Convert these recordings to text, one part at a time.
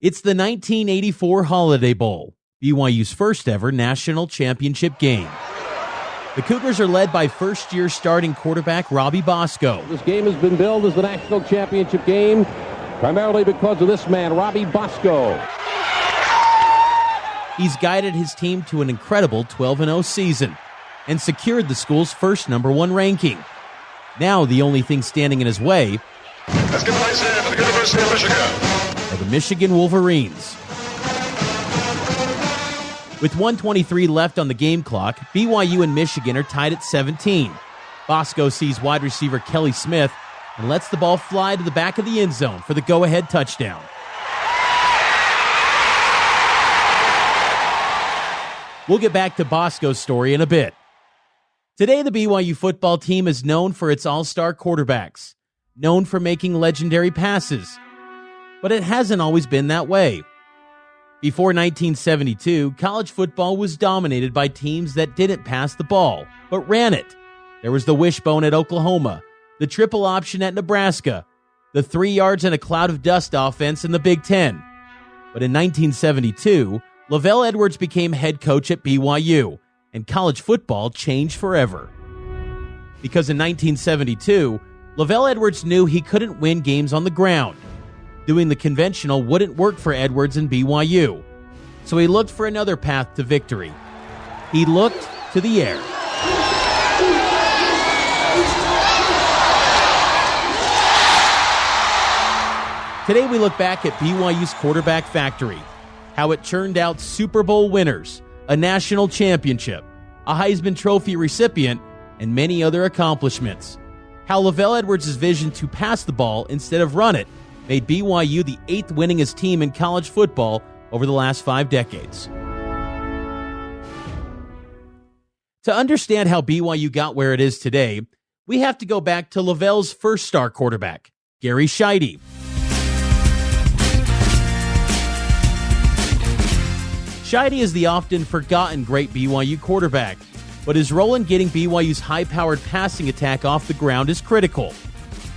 It's the 1984 Holiday Bowl, BYU's first ever national championship game. The Cougars are led by first-year starting quarterback Robbie Bosco. This game has been billed as the national championship game, primarily because of this man, Robbie Bosco. He's guided his team to an incredible 12-0 season and secured the school's first #1 ranking. Now the only thing standing in his way Let's get the lights in for the University of Michigan. are the Michigan Wolverines. With 1:23 left on the game clock, BYU and Michigan are tied at 17. Bosco sees wide receiver Kelly Smith and lets the ball fly to the back of the end zone for the go-ahead touchdown. We'll get back to Bosco's story in a bit. Today, the BYU football team is known for its all-star quarterbacks, known for making legendary passes. But it hasn't always been that way. Before 1972, college football was dominated by teams that didn't pass the ball, but ran it. There was the wishbone at Oklahoma, the triple option at Nebraska, the 3 yards and a cloud of dust offense in the Big Ten. But in 1972, LaVell Edwards became head coach at BYU, and college football changed forever. Because in 1972, LaVell Edwards knew he couldn't win games on the ground. Doing the conventional wouldn't work for Edwards and BYU, so he looked for another path to victory. He looked to the air. Today we look back at BYU's quarterback factory, how it churned out Super Bowl winners, a national championship, a Heisman Trophy recipient, and many other accomplishments. How LaVell Edwards' vision to pass the ball instead of run it made BYU the 8th winningest team in college football over the last 5 decades. To understand how BYU got where it is today, we have to go back to LaVell's first star quarterback, Gary Sheide. Sheide is the often forgotten great BYU quarterback, but his role in getting BYU's high-powered passing attack off the ground is critical.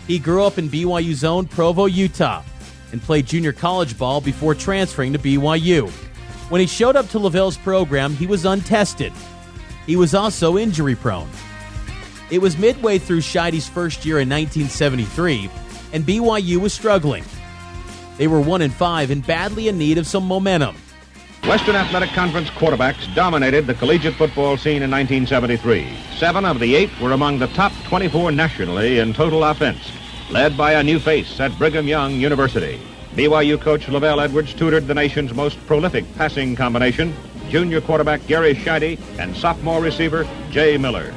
He grew up in BYU's own Provo, Utah, and played junior college ball before transferring to BYU. When he showed up to LaVell's program, he was untested. He was also injury-prone. It was midway through Scheide's first year in 1973, and BYU was struggling. They were 1-5 and badly in need of some momentum. Western Athletic Conference quarterbacks dominated the collegiate football scene in 1973. 7 of the 8 were among the top 24 nationally in total offense, led by a new face at Brigham Young University. BYU coach LaVell Edwards tutored the nation's most prolific passing combination, junior quarterback Gary Sheide and sophomore receiver Jay Miller.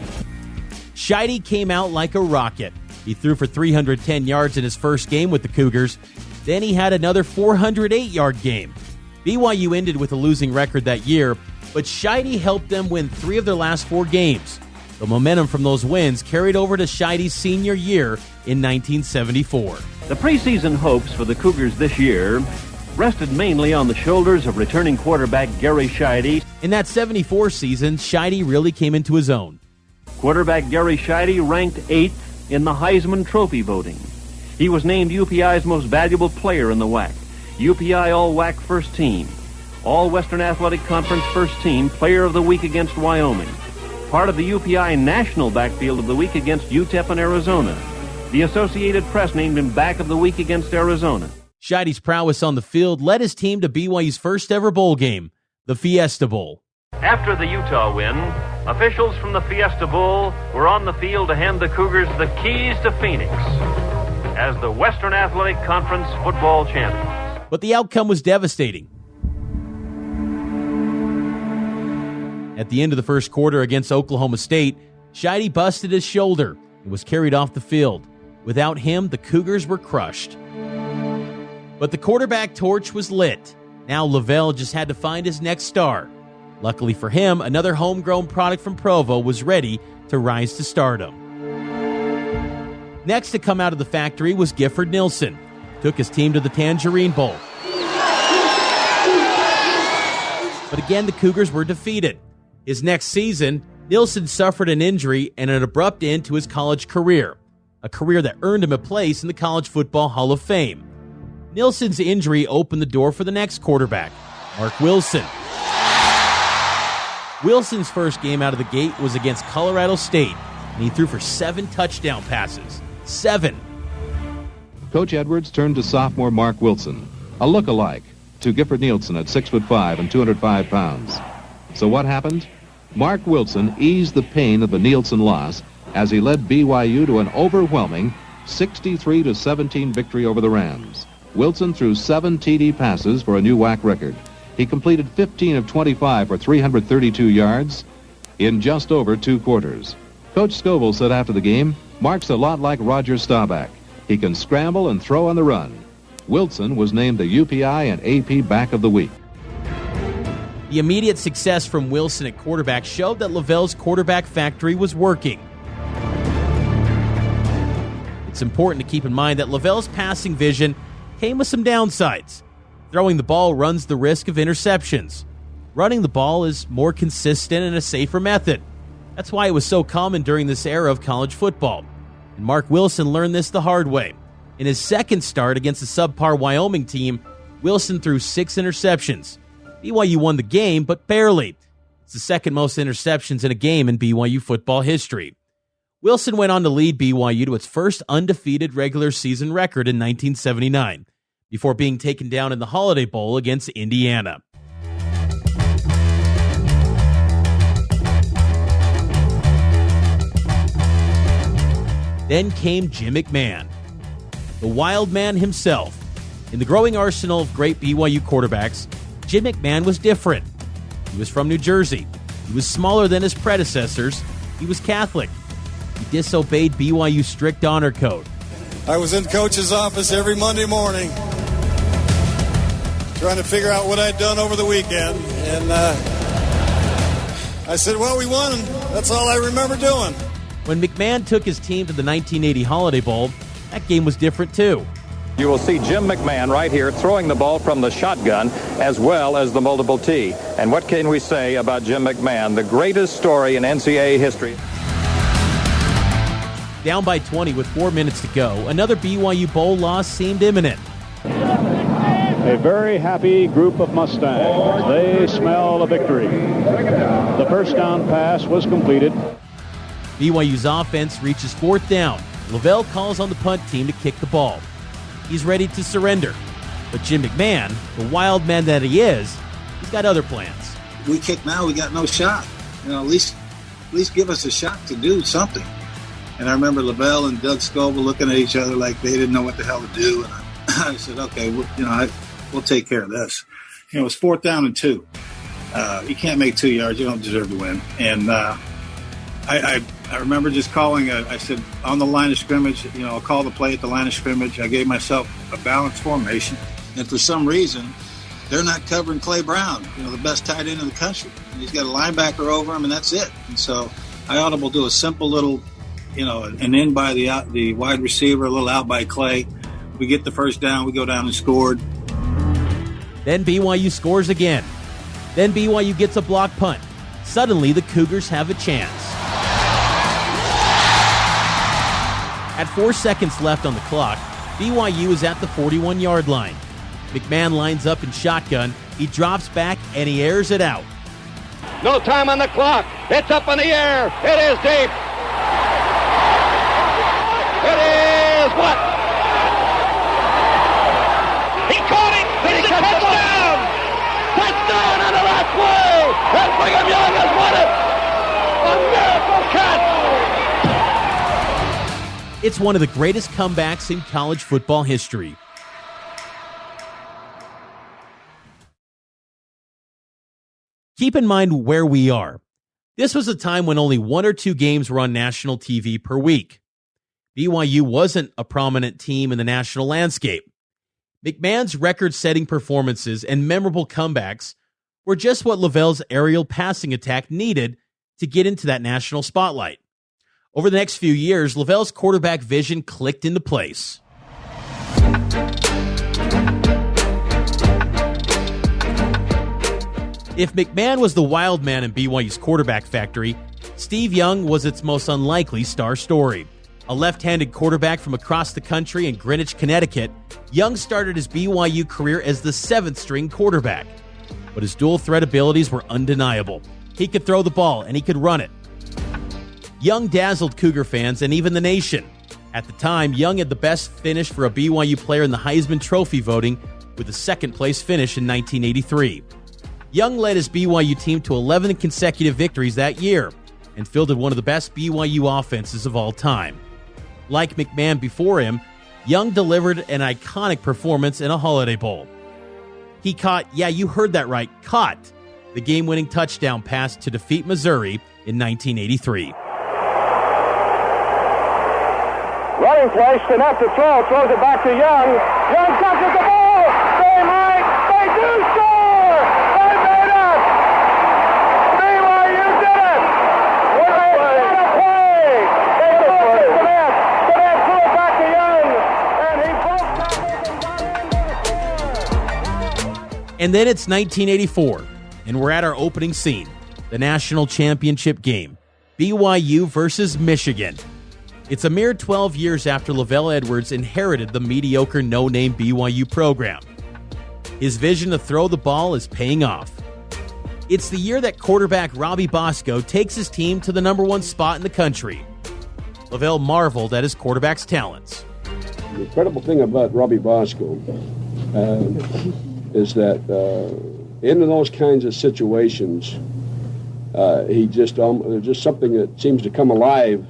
Sheide came out like a rocket. He threw for 310 yards in his first game with the Cougars. Then he had another 408-yard game. BYU ended with a losing record that year, but Sheide helped them win 3 of their last 4 games. The momentum from those wins carried over to Scheide's senior year in 1974. The preseason hopes for the Cougars this year rested mainly on the shoulders of returning quarterback Gary Sheide. In that 74 season, Sheide really came into his own. Quarterback Gary Sheide ranked 8th in the Heisman Trophy voting. He was named UPI's most valuable player in the WAC. UPI All-WAC First Team, All-Western Athletic Conference First Team, Player of the Week against Wyoming, part of the UPI National Backfield of the Week against UTEP and Arizona. The Associated Press named him Back of the Week against Arizona. Scheide's prowess on the field led his team to BYU's first ever bowl game, the Fiesta Bowl. After the Utah win, officials from the Fiesta Bowl were on the field to hand the Cougars the keys to Phoenix as the Western Athletic Conference football champions. But the outcome was devastating. At the end of the first quarter against Oklahoma State, Sheide busted his shoulder and was carried off the field. Without him, the Cougars were crushed. But the quarterback torch was lit. Now LaVell just had to find his next star. Luckily for him, another homegrown product from Provo was ready to rise to stardom. Next to come out of the factory was Gifford Nilsson. Took his team to the Tangerine Bowl. But again, the Cougars were defeated. His next season, Nilsson suffered an injury and an abrupt end to his college career, a career that earned him a place in the College Football Hall of Fame. Nilsson's injury opened the door for the next quarterback, Mark Wilson. Wilson's first game out of the gate was against Colorado State, and he threw for 7 touchdown passes. 7. Coach Edwards turned to sophomore Mark Wilson, a look-alike to Gifford Nielsen at 6'5" and 205 pounds. So what happened? Mark Wilson eased the pain of the Nielsen loss as he led BYU to an overwhelming 63-17 victory over the Rams. Wilson threw 7 TD passes for a new WAC record. He completed 15 of 25 for 332 yards in just over 2 quarters. Coach Scoville said after the game, Mark's a lot like Roger Staubach. He can scramble and throw on the run. Wilson was named the UPI and AP Back of the Week. The immediate success from Wilson at quarterback showed that LaVell's quarterback factory was working. It's important to keep in mind that LaVell's passing vision came with some downsides. Throwing the ball runs the risk of interceptions. Running the ball is more consistent and a safer method. That's why it was so common during this era of college football. And Mark Wilson learned this the hard way. In his second start against the subpar Wyoming team, Wilson threw 6 interceptions. BYU won the game, but barely. It's the second most interceptions in a game in BYU football history. Wilson went on to lead BYU to its first undefeated regular season record in 1979, before being taken down in the Holiday Bowl against Indiana. Then came Jim McMahon, the wild man himself. In the growing arsenal of great BYU quarterbacks, Jim McMahon was different. He was from New Jersey. He was smaller than his predecessors. He was Catholic. He disobeyed BYU's strict honor code. I was in Coach's office every Monday morning trying to figure out what I'd done over the weekend. And I said, well, we won. That's all I remember doing. When McMahon took his team to the 1980 Holiday Bowl, that game was different too. You will see Jim McMahon right here throwing the ball from the shotgun as well as the multiple tee. And what can we say about Jim McMahon, the greatest story in NCAA history? Down by 20 with 4 minutes to go, another BYU Bowl loss seemed imminent. A very happy group of Mustangs. They smell a victory. The first down pass was completed. BYU's offense reaches 4th down. LaVell calls on the punt team to kick the ball. He's ready to surrender. But Jim McMahon, the wild man that he is, he's got other plans. We kick now, we got no shot. At least give us a shot to do something. And I remember LaVell and Doug Scoville looking at each other like they didn't know what the hell to do. And I said, okay, we'll take care of this. It was 4th down and 2. You can't make 2 yards. You don't deserve to win. And I remember just calling, I said, on the line of scrimmage, I'll call the play at the line of scrimmage. I gave myself a balanced formation. And for some reason, they're not covering Clay Brown, the best tight end in the country. And he's got a linebacker over him, and that's it. And so I audible do a simple little, an in by the wide receiver, a little out by Clay. We get the first down. We go down and scored. Then BYU scores again. Then BYU gets a block punt. Suddenly, the Cougars have a chance. At 4 seconds left on the clock, BYU is at the 41-yard line. McMahon lines up in shotgun. He drops back, and he airs it out. No time on the clock. It's up in the air. It is deep. It is what? He caught it. It's a touchdown. Touchdown on the last play. And Brigham Young has won it. A miracle catch. It's one of the greatest comebacks in college football history. Keep in mind where we are. This was a time when only 1 or 2 games were on national TV per week. BYU wasn't a prominent team in the national landscape. McMahon's record-setting performances and memorable comebacks were just what LaVell's aerial passing attack needed to get into that national spotlight. Over the next few years, LaVell's quarterback vision clicked into place. If McMahon was the wild man in BYU's quarterback factory, Steve Young was its most unlikely star story. A left-handed quarterback from across the country in Greenwich, Connecticut, Young started his BYU career as the seventh-string quarterback. But his dual-threat abilities were undeniable. He could throw the ball, and he could run it. Young dazzled Cougar fans and even the nation. At the time, Young had the best finish for a BYU player in the Heisman Trophy voting with a second-place finish in 1983. Young led his BYU team to 11 consecutive victories that year and fielded one of the best BYU offenses of all time. Like McMahon before him, Young delivered an iconic performance in a Holiday Bowl. He caught, yeah, you heard that right, caught the game-winning touchdown pass to defeat Missouri in 1983. Running play, Stinnett to throw, throws it back to Young. Young catches the ball. They do score. They made it. BYU did it. What a play. They threw it to Stinnett. Stinnett threw it back to Young, and he broke down. And then it's 1984, and we're at our opening scene, the national championship game, BYU versus Michigan. It's a mere 12 years after LaVell Edwards inherited the mediocre no-name BYU program. His vision to throw the ball is paying off. It's the year that quarterback Robbie Bosco takes his team to the number one spot in the country. LaVell marveled at his quarterback's talents. The incredible thing about Robbie Bosco is that in those kinds of situations, he just there's just something that seems to come alive.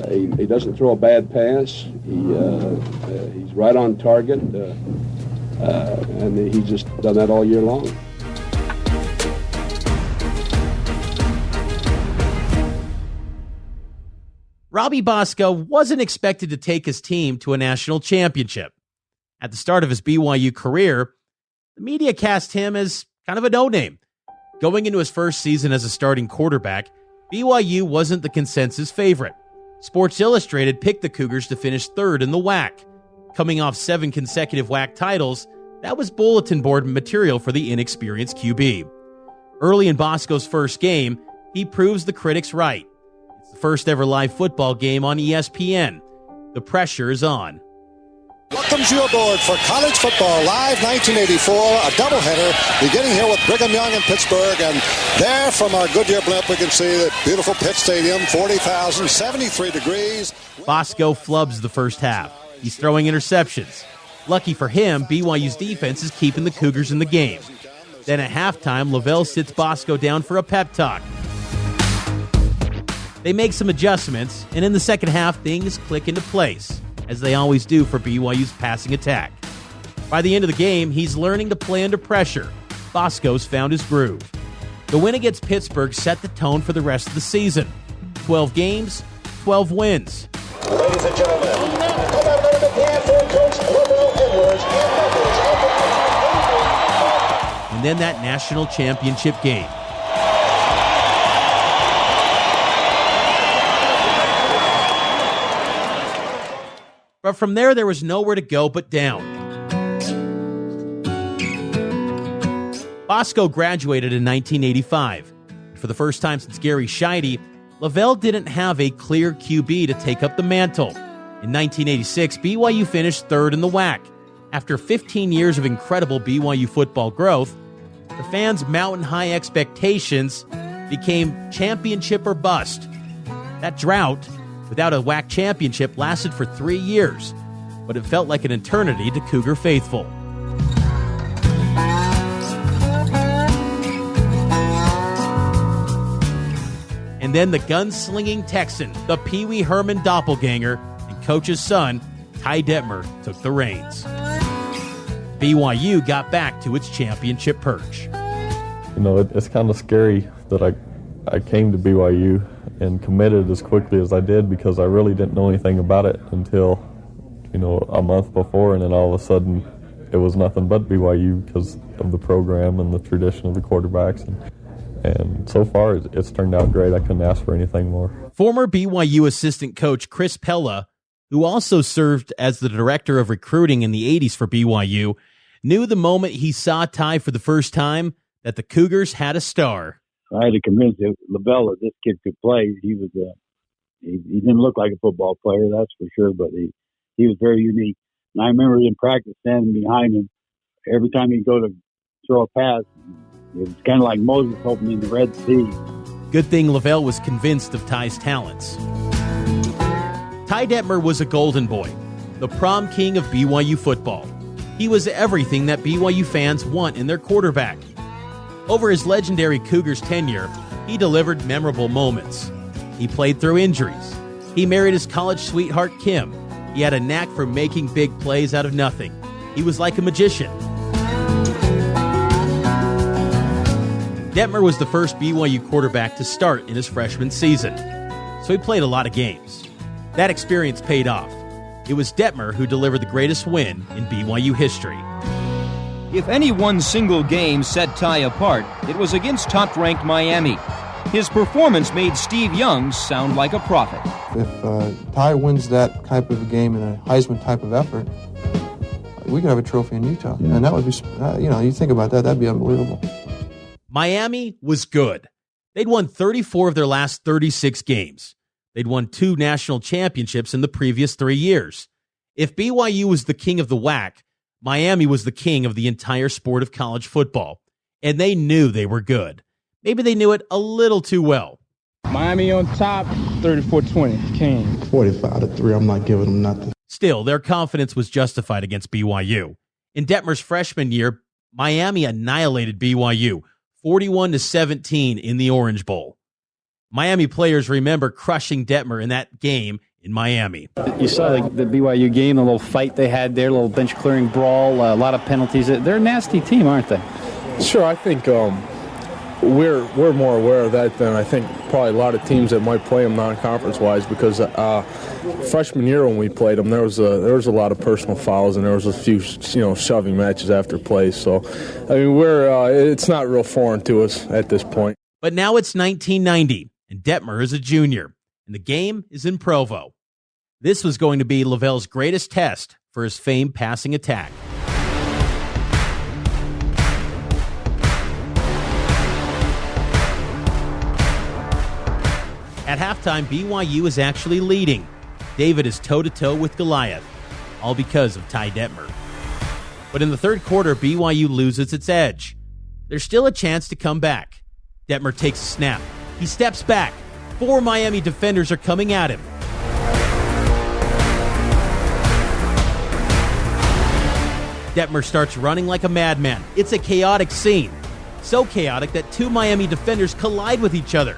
He doesn't throw a bad pass. He's right on target, and he's just done that all year long. Robbie Bosco wasn't expected to take his team to a national championship. At the start of his BYU career, the media cast him as kind of a no-name. Going into his first season as a starting quarterback, BYU wasn't the consensus favorite. Sports Illustrated picked the Cougars to finish third in the WAC. Coming off 7 consecutive WAC titles, that was bulletin board material for the inexperienced QB. Early in Bosco's first game, he proves the critics right. It's the first ever live football game on ESPN. The pressure is on. Welcomes you aboard for college football live 1984, a doubleheader beginning here with Brigham Young in Pittsburgh, and there from our Goodyear blimp we can see the beautiful Pitt Stadium, 40,000, 73 degrees. Bosco flubs the first half. He's throwing interceptions. Lucky for him, BYU's defense is keeping the Cougars in the game. Then at halftime, LaVell sits Bosco down for a pep talk. They make some adjustments, and in the second half, things click into place, as they always do for BYU's passing attack. By the end of the game, he's learning to play under pressure. Bosco's found his groove. The win against Pittsburgh set the tone for the rest of the season. 12 games, 12 wins. Ladies and gentlemen, come on, let him again for Coach LaVell Edwards. And then that national championship game. But from there was nowhere to go but down. Bosco graduated in 1985. For the first time since Gary Sheide, LaVell didn't have a clear QB to take up the mantle. In 1986, BYU finished third in the WAC. After 15 years of incredible BYU football growth, the fans' mountain-high expectations became championship or bust. That drought without a WAC championship lasted for 3 years, but it felt like an eternity to Cougar faithful. And then the gunslinging Texan, the Pee Wee Herman doppelganger, and coach's son, Ty Detmer, took the reins. BYU got back to its championship perch. You know, it's kind of scary that I came to BYU and committed as quickly as I did, because I really didn't know anything about it until, a month before, and then all of a sudden it was nothing but BYU because of the program and the tradition of the quarterbacks. And so far, it's turned out great. I couldn't ask for anything more. Former BYU assistant coach Chris Pella, who also served as the director of recruiting in the 80s for BYU, knew the moment he saw Ty for the first time that the Cougars had a star. I had to convince LaVell that this kid could play. He He didn't look like a football player, that's for sure, but he was very unique. And I remember in practice standing behind him. Every time he'd go to throw a pass, it was kind of like Moses opening the Red Sea. Good thing LaVell was convinced of Ty's talents. Ty Detmer was a golden boy, the prom king of BYU football. He was everything that BYU fans want in their quarterback. Over his legendary Cougars tenure, he delivered memorable moments. He played through injuries. He married his college sweetheart, Kim. He had a knack for making big plays out of nothing. He was like a magician. Detmer was the first BYU quarterback to start in his freshman season, so he played a lot of games. That experience paid off. It was Detmer who delivered the greatest win in BYU history. If any one single game set Ty apart, it was against top-ranked Miami. His performance made Steve Young sound like a prophet. If Ty wins that type of a game in a Heisman type of effort, we could have a trophy in Utah. Yeah. And that would be, you think about that, that'd be unbelievable. Miami was good. They'd won 34 of their last 36 games. They'd won 2 national championships in the previous 3 years. If BYU was the king of the WAC, Miami was the king of the entire sport of college football. And they knew they were good. Maybe they knew it a little too well. Miami on top, 34-20, king. 45-3, I'm not giving them nothing. Still, their confidence was justified against BYU. In Detmer's freshman year, Miami annihilated BYU, 41-17 in the Orange Bowl. Miami players remember crushing Detmer in that game in Miami. You saw the BYU game, the little fight they had there, a little bench clearing brawl, a lot of penalties. They're a nasty team, aren't they? Sure, I think we're more aware of that than I think probably a lot of teams that might play them non-conference wise, because freshman year when we played them, there was a lot of personal fouls and there was a few shoving matches after plays. So I mean it's not real foreign to us at this point. But now it's 1990 and Detmer is a junior and the game is in Provo. This was going to be LaVell's greatest test for his famed passing attack. At halftime, BYU is actually leading. David is toe-to-toe with Goliath, all because of Ty Detmer. But in the third quarter, BYU loses its edge. There's still a chance to come back. Detmer takes a snap. He steps back. 4 Miami defenders are coming at him. Detmer starts running like a madman. It's a chaotic scene. So chaotic that 2 Miami defenders collide with each other.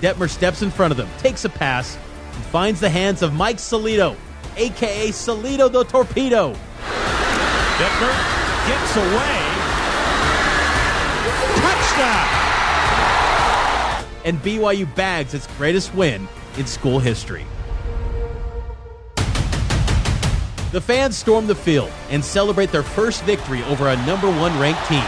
Detmer steps in front of them, takes a pass, and finds the hands of Mike Salito, a.k.a. Salito the Torpedo. Detmer gets away. Touchdown! And BYU bags its greatest win in school history. The fans storm the field and celebrate their first victory over a number 1 ranked team.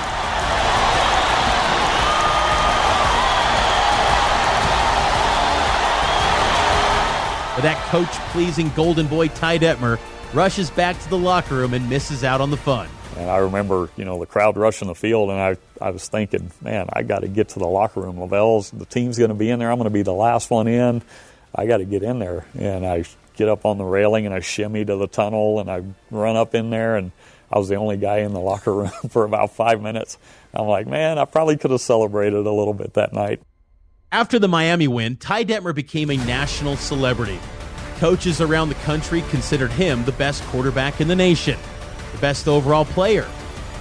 But that coach-pleasing golden boy Ty Detmer rushes back to the locker room and misses out on the fun. And I remember, the crowd rushing the field, and I was thinking, man, I got to get to the locker room. the team's going to be in there. I'm going to be the last one in. I got to get in there. And I get up on the railing, and I shimmy to the tunnel, and I run up in there, and I was the only guy in the locker room for about 5 minutes. I'm like, man, I probably could have celebrated a little bit that night. After the Miami win, Ty Detmer became a national celebrity. Coaches around the country considered him the best quarterback in the nation, the best overall player,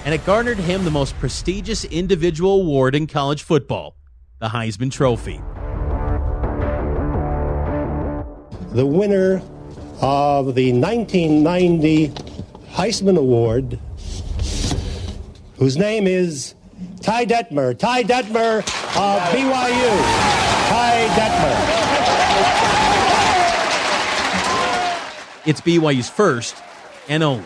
and it garnered him the most prestigious individual award in college football, the Heisman Trophy. The winner of the 1990 Heisman Award, whose name is Ty Detmer. Ty Detmer of BYU. Ty Detmer. It's BYU's first and only.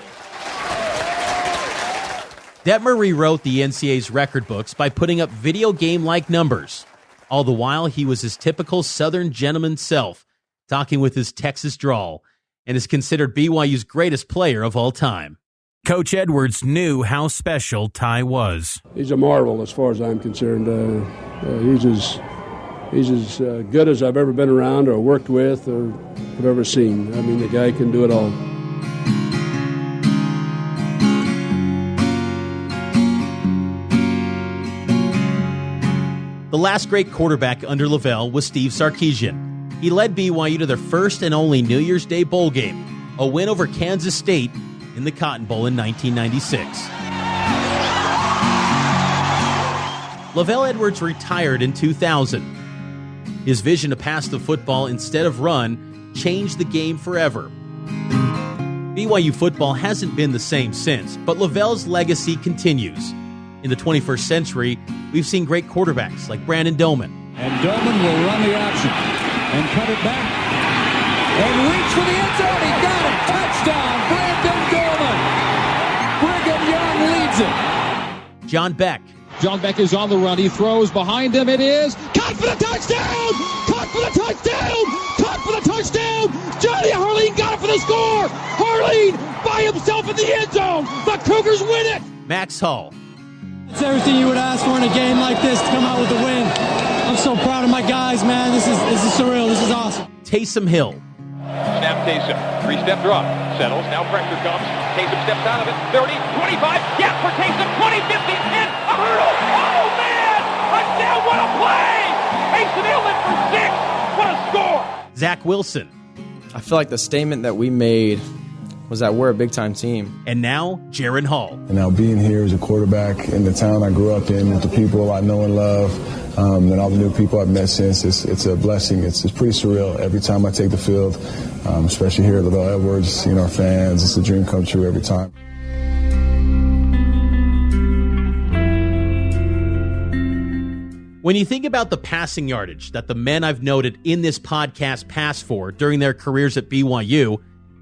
Detmer rewrote the NCAA's record books by putting up video game-like numbers. All the while, he was his typical Southern gentleman self, talking with his Texas drawl, and is considered BYU's greatest player of all time. Coach Edwards knew how special Ty was. He's a marvel as far as I'm concerned. He's He's as good as I've ever been around or worked with or have ever seen. I mean, the guy can do it all. The last great quarterback under LaVell was Steve Sarkisian. He led BYU to their first and only New Year's Day bowl game, a win over Kansas State in the Cotton Bowl in 1996. LaVell Edwards retired in 2000. His vision to pass the football instead of run changed the game forever. BYU football hasn't been the same since, but LaVell's legacy continues. In the 21st century, we've seen great quarterbacks like Brandon Doman. And Doman will run the option and cut it back and reach for the end zone. He got it. Touchdown, Brandon Doman. Brigham Young leads it. John Beck. John Beck is on the run. He throws behind him. It is caught for the touchdown. Caught for the touchdown. Caught for the touchdown. Johnny Harleen got it for the score. Harleen by himself in the end zone. The Cougars win it. Max Hall. It's everything you would ask for in a game like this to come out with a win. I'm so proud of my guys, man. This is surreal. This is awesome. Taysom Hill. Snap Taysom. Three-step drop. Settles. Now pressure comes. Taysom steps out of it. 30, 25. Yes for Taysom. 20, 50, 10. A hurdle. Oh, man. Touchdown. What a play. Taysom Hill in for 6. What a score. Zach Wilson. I feel like the statement that we made was that we're a big-time team. And now, Jaron Hall. And now being here as a quarterback in the town I grew up in with the people I know and love, and all the new people I've met since, it's a blessing. It's pretty surreal every time I take the field, especially here at LaVell Edwards, seeing our fans. It's a dream come true every time. When you think about the passing yardage that the men I've noted in this podcast pass for during their careers at BYU,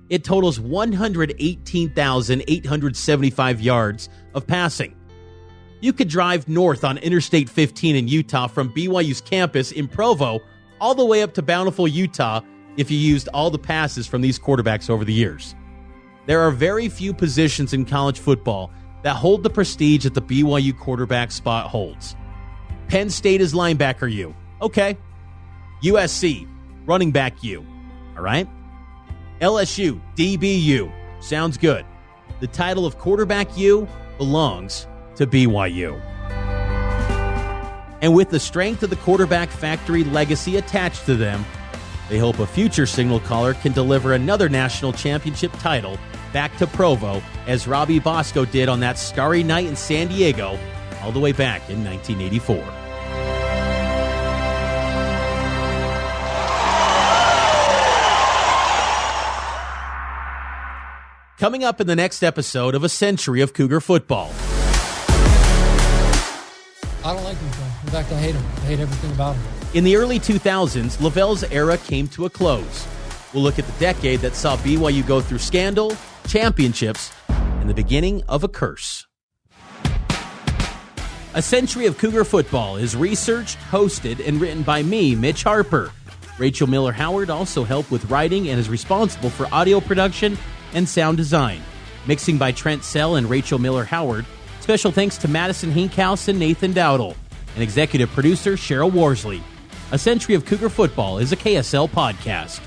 it totals 118,875 yards of passing. You could drive north on Interstate 15 in Utah from BYU's campus in Provo all the way up to Bountiful, Utah, if you used all the passes from these quarterbacks over the years. There are very few positions in college football that hold the prestige that the BYU quarterback spot holds. Penn State is linebacker U. Okay. USC, running back U. All right. LSU, DBU. Sounds good. The title of quarterback U belongs to BYU. And with the strength of the quarterback factory legacy attached to them, they hope a future signal caller can deliver another national championship title back to Provo, as Robbie Bosco did on that starry night in San Diego all the way back in 1984. Coming up in the next episode of A Century of Cougar Football. I don't like these guys. In fact, I hate them. I hate everything about them. In the early 2000s, LaVell's era came to a close. We'll look at the decade that saw BYU go through scandal, championships, and the beginning of a curse. A Century of Cougar Football is researched, hosted, and written by me, Mitch Harper. Rachel Miller-Howard also helped with writing and is responsible for audio production and sound design. Mixing by Trent Sell and Rachel Miller-Howard. Special thanks to Madisan, Hinkhouse, and Nathan Dowdle. And executive producer Sheryl Worsley. A Century of Cougar Football is a KSL podcast.